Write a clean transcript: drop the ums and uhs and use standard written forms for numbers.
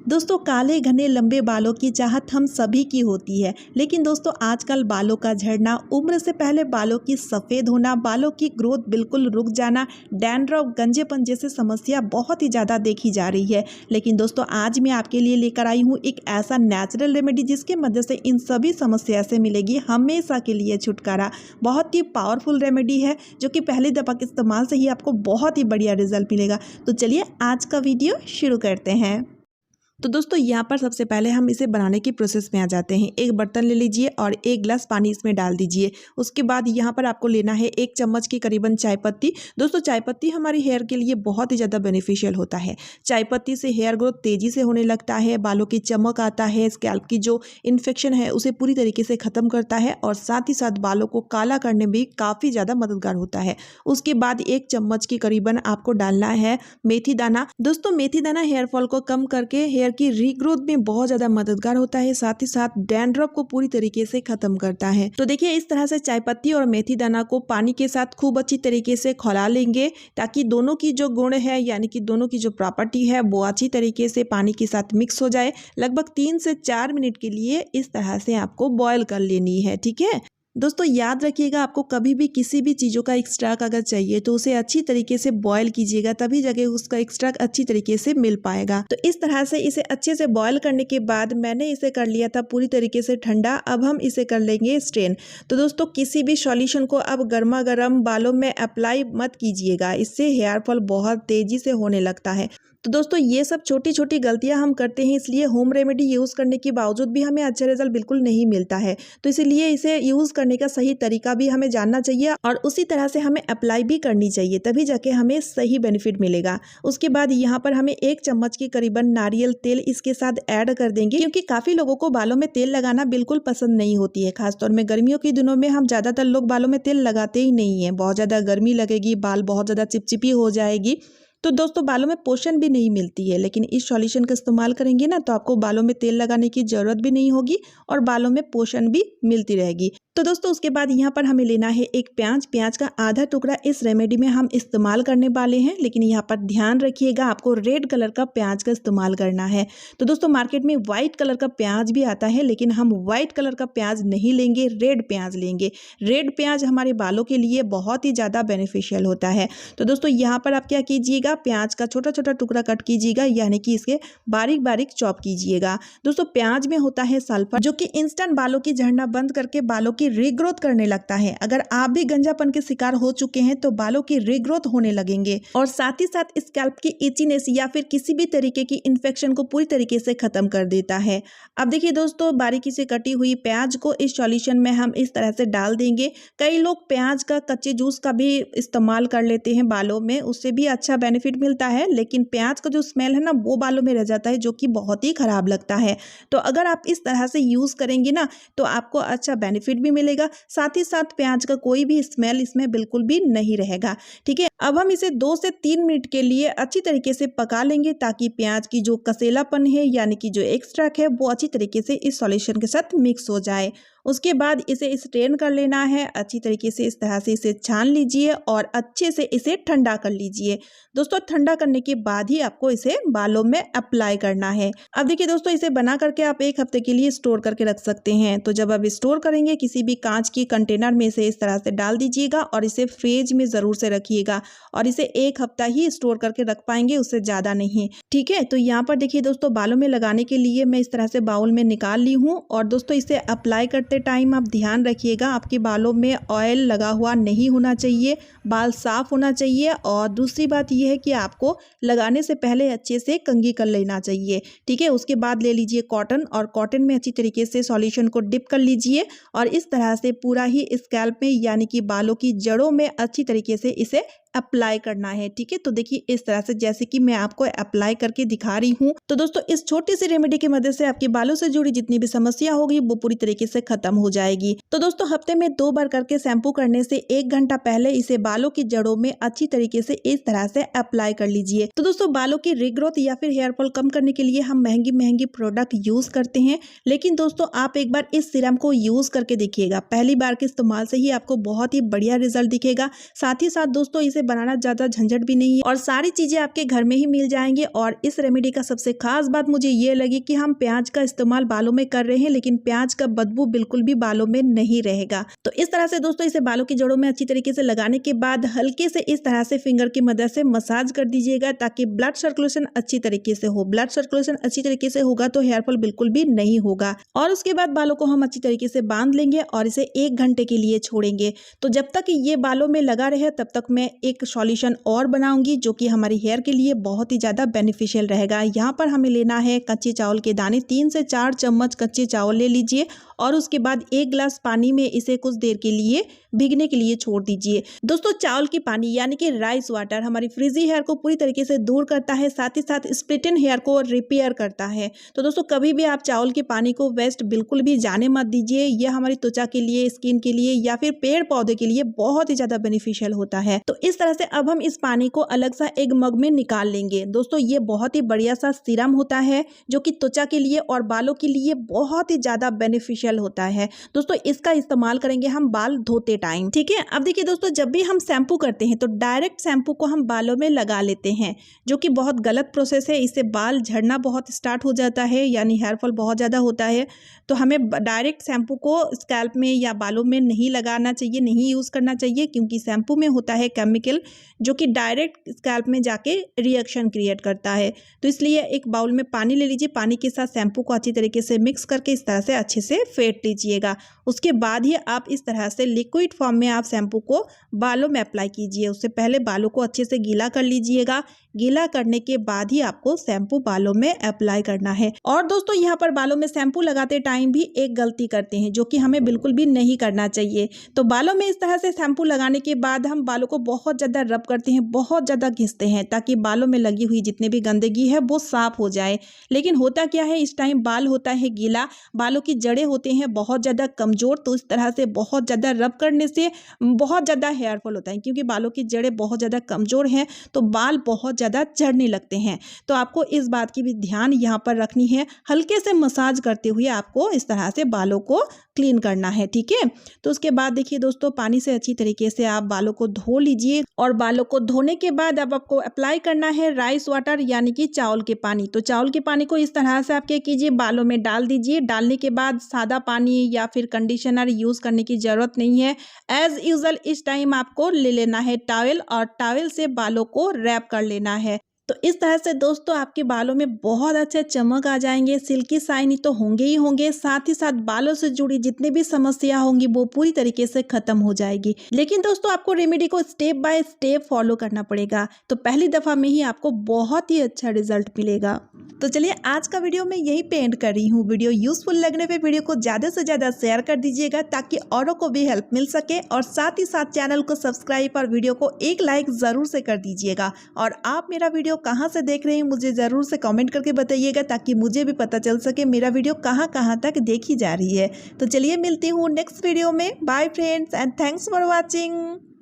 दोस्तों काले घने लंबे बालों की चाहत हम सभी की होती है, लेकिन दोस्तों आजकल बालों का झड़ना, उम्र से पहले बालों की सफ़ेद होना, बालों की ग्रोथ बिल्कुल रुक जाना, डैंड्रफ, गंजेपन जैसे समस्या बहुत ही ज़्यादा देखी जा रही है। लेकिन दोस्तों आज मैं आपके लिए लेकर आई हूँ एक ऐसा नेचुरल रेमेडी जिसके मदद से इन सभी समस्या से मिलेगी हमेशा के लिए छुटकारा। बहुत ही पावरफुल रेमेडी है जो कि पहली दफ़ा के इस्तेमाल से ही आपको बहुत ही बढ़िया रिजल्ट मिलेगा। तो चलिए आज का वीडियो शुरू करते हैं। तो दोस्तों यहाँ पर सबसे पहले हम इसे बनाने की प्रोसेस में आ जाते हैं। एक बर्तन ले लीजिए और एक गिलास पानी इसमें डाल दीजिए। उसके बाद यहाँ पर आपको लेना है 1 चम्मच की करीबन चाय पत्ती। दोस्तों चाय पत्ती हमारी हेयर के लिए बहुत ही ज़्यादा बेनिफिशियल होता है। चाय पत्ती से हेयर ग्रोथ तेज़ी से होने लगता है, बालों की चमक आता है, स्कैल्प की जो इन्फेक्शन है उसे पूरी तरीके से ख़त्म करता है और साथ ही साथ बालों को काला करने में भी काफ़ी ज़्यादा मददगार होता है। उसके बाद 1 चम्मच की करीबन आपको डालना है मेथी दाना। दोस्तों मेथी दाना हेयर फॉल को कम करके हेयर की रीग्रोथ में बहुत ज्यादा मददगार होता है, साथ ही साथ डैंड्रफ को पूरी तरीके से खत्म करता है। तो देखिए इस तरह से चाय पत्ती और मेथी दाना को पानी के साथ खूब अच्छी तरीके से खौला लेंगे ताकि दोनों की जो गुण है यानी कि दोनों की जो प्रॉपर्टी है वो अच्छी तरीके से पानी के साथ मिक्स हो जाए। लगभग 3 से 4 मिनट के लिए इस तरह से आपको बॉयल कर लेनी है। ठीक है दोस्तों याद रखिएगा, आपको कभी भी किसी भी चीज़ों का एक्सट्रैक्ट अगर चाहिए तो उसे अच्छी तरीके से बॉयल कीजिएगा, तभी जगह उसका एक्सट्रैक्ट अच्छी तरीके से मिल पाएगा। तो इस तरह से इसे अच्छे से बॉयल करने के बाद मैंने इसे कर लिया था पूरी तरीके से ठंडा। अब हम इसे कर लेंगे स्ट्रेन। तो दोस्तों किसी भी सॉल्यूशन को अब गर्मा गर्म बालों में अप्लाई मत कीजिएगा, इससे हेयर फॉल बहुत तेज़ी से होने लगता है। तो दोस्तों ये सब छोटी छोटी गलतियां हम करते हैं, इसलिए होम रेमेडी यूज़ करने के बावजूद भी हमें अच्छा रिजल्ट बिल्कुल नहीं मिलता है। तो इसीलिए इसे यूज़ करने का सही तरीका भी हमें जानना चाहिए और उसी तरह से हमें अप्लाई भी करनी चाहिए, तभी जाके हमें सही बेनिफिट मिलेगा। उसके बाद यहाँ पर हमें 1 चम्मच की करीबन नारियल तेल इसके साथ ऐड कर देंगे, क्योंकि काफ़ी लोगों को बालों में तेल लगाना बिल्कुल पसंद नहीं होती है। खासतौर में गर्मियों के दिनों में हम ज़्यादातर लोग बालों में तेल लगाते ही नहीं है। बहुत ज़्यादा गर्मी लगेगी, बाल बहुत ज़्यादा चिपचिपी हो जाएगी, तो दोस्तों बालों में पोषण भी नहीं मिलती है। लेकिन इस सॉल्यूशन का इस्तेमाल करेंगे ना तो आपको बालों में तेल लगाने की ज़रूरत भी नहीं होगी और बालों में पोषण भी मिलती रहेगी। तो दोस्तों उसके बाद यहाँ पर हमें लेना है एक प्याज का आधा टुकड़ा इस रेमेडी में हम इस्तेमाल करने वाले हैं, लेकिन यहाँ पर ध्यान रखिएगा आपको रेड कलर का प्याज का इस्तेमाल करना है। तो दोस्तों मार्केट में व्हाइट कलर का प्याज भी आता है, लेकिन हम व्हाइट कलर का प्याज नहीं लेंगे, रेड प्याज लेंगे। रेड प्याज हमारे बालों के लिए बहुत ही ज़्यादा बेनिफिशियल होता है। तो दोस्तों यहाँ पर आप क्या कीजिएगा, प्याज का छोटा छोटा टुकड़ा कट कीजिएगा, यानी कि इसके बारीक बारीक चॉप कीजिएगा। दोस्तों प्याज में होता है सल्फर, जो कि इंस्टेंट बालों की झड़ना बंद करके बालों की रीग्रोथ करने लगता है। अगर आप भी गंजापन के शिकार हो चुके हैं तो बालों की रीग्रोथ होने लगेंगे और साथ ही साथ स्कैल्प की इचीनेस या फिर किसी भी तरीके की इन्फेक्शन को पूरी तरीके से खत्म कर देता है। अब देखिए दोस्तों बारीकी से कटी हुई प्याज को इस सॉल्यूशन में हम इस तरह से डाल देंगे। कई लोग प्याज का कच्चे जूस का भी इस्तेमाल कर लेते हैं बालों में, उससे भी अच्छा बेनिफिट मिलता है, लेकिन प्याज का जो स्मेल है ना वो बालों में रह जाता है, जो कि बहुत ही खराब लगता है। तो अगर आप इस तरह से यूज़ करेंगे ना तो आपको अच्छा बेनिफिट भी मिलेगा, साथ ही साथ प्याज का कोई भी स्मेल इसमें बिल्कुल भी नहीं रहेगा। ठीक है, अब हम इसे 2 से 3 मिनट के लिए अच्छी तरीके से पका लेंगे ताकि प्याज की जो कसेलापन है यानी कि जो एक्सट्रैक्ट है वो अच्छी तरीके से इस सॉल्यूशन के साथ मिक्स हो जाए। उसके बाद इसे स्ट्रेन कर लेना है अच्छी तरीके से, इस तरह से इसे छान लीजिए और अच्छे से इसे ठंडा कर लीजिए। दोस्तों ठंडा करने के बाद ही आपको इसे बालों में अप्लाई करना है। अब देखिए दोस्तों इसे बना करके आप 1 हफ्ते के लिए स्टोर करके रख सकते हैं। तो जब आप स्टोर करेंगे किसी भी कांच की कंटेनर में इसे इस तरह से डाल दीजिएगा और इसे फ्रिज में ज़रूर से रखिएगा और इसे 1 हफ्ता ही स्टोर करके रख पाएंगे, उससे ज़्यादा नहीं। ठीक है, तो यहाँ पर देखिए दोस्तों बालों में लगाने के लिए मैं इस तरह से बाउल में निकाल ली हूँ और दोस्तों इसे अप्लाई करते टाइम आप ध्यान रखिएगा आपके बालों में ऑयल लगा हुआ नहीं होना चाहिए, बाल साफ होना चाहिए और दूसरी बात यह है कि आपको लगाने से पहले अच्छे से कंघी कर लेना चाहिए। ठीक है, उसके बाद ले लीजिए कॉटन और कॉटन में अच्छी तरीके से सॉल्यूशन को डिप कर लीजिए और इस तरह से पूरा ही स्कैल्प में यानी कि बालों की जड़ों में अच्छी तरीके से इसे अप्लाई करना है। ठीक है, तो देखिए इस तरह से जैसे कि मैं आपको अप्लाई करके दिखा रही हूँ। तो दोस्तों इस छोटी सी रेमेडी की मदद से आपके बालों से जुड़ी जितनी भी समस्या होगी वो पूरी तरीके से खत्म हो जाएगी। तो दोस्तों हफ्ते में 2 बार करके शैम्पू करने से 1 घंटा पहले इसे बालों की जड़ों में अच्छी तरीके से इस तरह से अप्लाई कर लीजिए। तो दोस्तों बालों की रीग्रोथ या फिर हेयर फॉल कम करने के लिए हम महंगी महंगी प्रोडक्ट यूज करते हैं, लेकिन दोस्तों आप एक बार इस सीरम को यूज करके देखिएगा। पहली बार के इस्तेमाल से ही आपको बहुत ही बढ़िया रिजल्ट दिखेगा। साथ ही साथ दोस्तों इसे बनाना ज़्यादा झंझट भी नहीं है और सारी चीज़ें आपके घर में ही मिल जाएंगी। और इस रेमेडी का सबसे खास बात मुझे ये लगी कि हम प्याज का इस्तेमाल बालों में कर रहे हैं, लेकिन प्याज का बदबू बिल्कुल भी बालों में नहीं रहेगा। तो इस तरह से दोस्तों इसे बालों की जड़ों में अच्छी तरीके से लगाने के बाद हल्के से इस तरह से फिंगर की मदद से मसाज कर दीजिएगा ताकि ब्लड सर्कुलेशन अच्छी तरीके से हो। ब्लड सर्कुलेशन अच्छी तरीके से होगा तो हेयर फॉल बिल्कुल भी नहीं होगा। और उसके बाद बालों को हम अच्छी तरीके से बांध लेंगे और इसे 1 घंटे के लिए छोड़ेंगे। तो जब तक ये बालों में लगा रहे तब तक मैं एक सॉल्यूशन और बनाऊंगी जो कि हमारी हेयर के लिए बहुत ही ज़्यादा बेनिफिशियल रहेगा। यहाँ पर हमें लेना है कच्चे चावल के दाने, 3 से 4 चम्मच कच्चे चावल ले लीजिए और उसके बाद 1 गिलास पानी में इसे कुछ देर के लिए भीगने के लिए छोड़ दीजिए। दोस्तों चावल की पानी यानी कि राइस वाटर हमारी फ्रिजी हेयर को पूरी तरीके से दूर करता है, साथ ही साथ स्प्लिटेन हेयर को रिपेयर करता है। तो दोस्तों कभी भी आप चावल के पानी को वेस्ट बिल्कुल भी जाने मत दीजिए। यह हमारी त्वचा के लिए, स्किन के लिए या फिर पेड़ पौधे के लिए बहुत ही ज्यादा बेनिफिशियल होता है। तो इस तरह से अब हम इस पानी को अलग सा एक मग में निकाल लेंगे। दोस्तों ये बहुत ही बढ़िया सा सीरम होता है जो कि त्वचा के लिए और बालों के लिए बहुत ही ज्यादा बेनिफिशियल होता है। दोस्तों इसका इस्तेमाल करेंगे हम बाल धोते टाइम, ठीक है। अब देखिए दोस्तों जब भी हम शैम्पू करते हैं तो डायरेक्ट शैम्पू को हम बालों में लगा लेते हैं, जो कि बहुत गलत प्रोसेस है। इससे बाल झड़ना बहुत स्टार्ट हो जाता है, यानी हेयर फॉल बहुत ज़्यादा होता है। तो हमें डायरेक्ट शैम्पू को स्कैल्प में या बालों में नहीं लगाना चाहिए, नहीं यूज़ करना चाहिए, क्योंकि शैम्पू में होता है केमिकल जो कि डायरेक्ट स्कैल्प में जाके रिएक्शन क्रिएट करता है। तो इसलिए एक बाउल में पानी ले लीजिए, पानी के साथ शैम्पू को अच्छी तरीके से मिक्स करके इस तरह से अच्छे से फेंट लीजिएगा। उसके बाद ही आप इस तरह से लिक्विड फॉर्म में आप शैम्पू को बालों में अप्लाई कीजिए। उससे पहले बालों को अच्छे से गीला कर लीजिएगा। गीला करने के बाद ही आपको शैम्पू बालों में अप्लाई करना है। और दोस्तों यहाँ पर बालों में शैम्पू लगाते टाइम भी एक गलती करते हैं जो कि हमें बिल्कुल भी नहीं करना चाहिए। तो बालों में इस तरह से शैम्पू लगाने के बाद हम बालों को बहुत ज़्यादा रब करते हैं, बहुत ज़्यादा घिसते हैं ताकि बालों में लगी हुई जितनी भी गंदगी है वो साफ हो जाए। लेकिन होता क्या है, इस टाइम बाल होता है गीला, बालों की जड़ें होते हैं बहुत ज़्यादा कमज़ोर। तो इस तरह से बहुत ज़्यादा रब करने से बहुत ज़्यादा हेयर फॉल होता है, क्योंकि बालों की जड़ें बहुत ज़्यादा कमज़ोर हैं तो बाल बहुत ज़्यादा झड़ने लगते हैं। तो आपको इस बात की भी ध्यान यहाँ पर रखनी है। हल्के से मसाज करते हुए आपको इस तरह से बालों को क्लीन करना है, ठीक है। तो उसके बाद देखिए दोस्तों पानी से अच्छी तरीके से आप बालों को धो लीजिए और बालों को धोने के बाद अब आपको अप्लाई करना है राइस वाटर यानी कि चावल के पानी। तो चावल के पानी को इस तरह से आप क्या कीजिए, बालों में डाल दीजिए। डालने के बाद सादा पानी या फिर कंडीशनर यूज़ करने की ज़रूरत नहीं है। एज यूजुअल इस टाइम आपको ले लेना है टॉवेल और टॉवेल से बालों को रैप कर लेना है। तो इस तरह से दोस्तों आपके बालों में बहुत अच्छे चमक आ जाएंगे, सिल्की शाइनी तो होंगे ही होंगे, साथ ही साथ बालों से जुड़ी जितनी भी समस्या होंगी वो पूरी तरीके से खत्म हो जाएगी। लेकिन दोस्तों आपको रेमेडी को स्टेप बाय स्टेप फॉलो करना पड़ेगा, तो पहली दफ़ा में ही आपको बहुत ही अच्छा रिजल्ट मिलेगा। तो चलिए आज का वीडियो मैं यही पे एंड कर रही हूँ। वीडियो यूजफुल लगने पे वीडियो को ज़्यादा से ज़्यादा शेयर कर दीजिएगा ताकि औरों को भी हेल्प मिल सके, और साथ ही साथ चैनल को सब्सक्राइब और वीडियो को एक लाइक ज़रूर से कर दीजिएगा। और आप मेरा वीडियो कहाँ से देख रहे हैं मुझे ज़रूर से कमेंट करके बताइएगा ताकि मुझे भी पता चल सके मेरा वीडियो कहाँ कहाँ तक देखी जा रही है। तो चलिए मिलती हूँ नेक्स्ट वीडियो में। Bye friends and thanks for watching.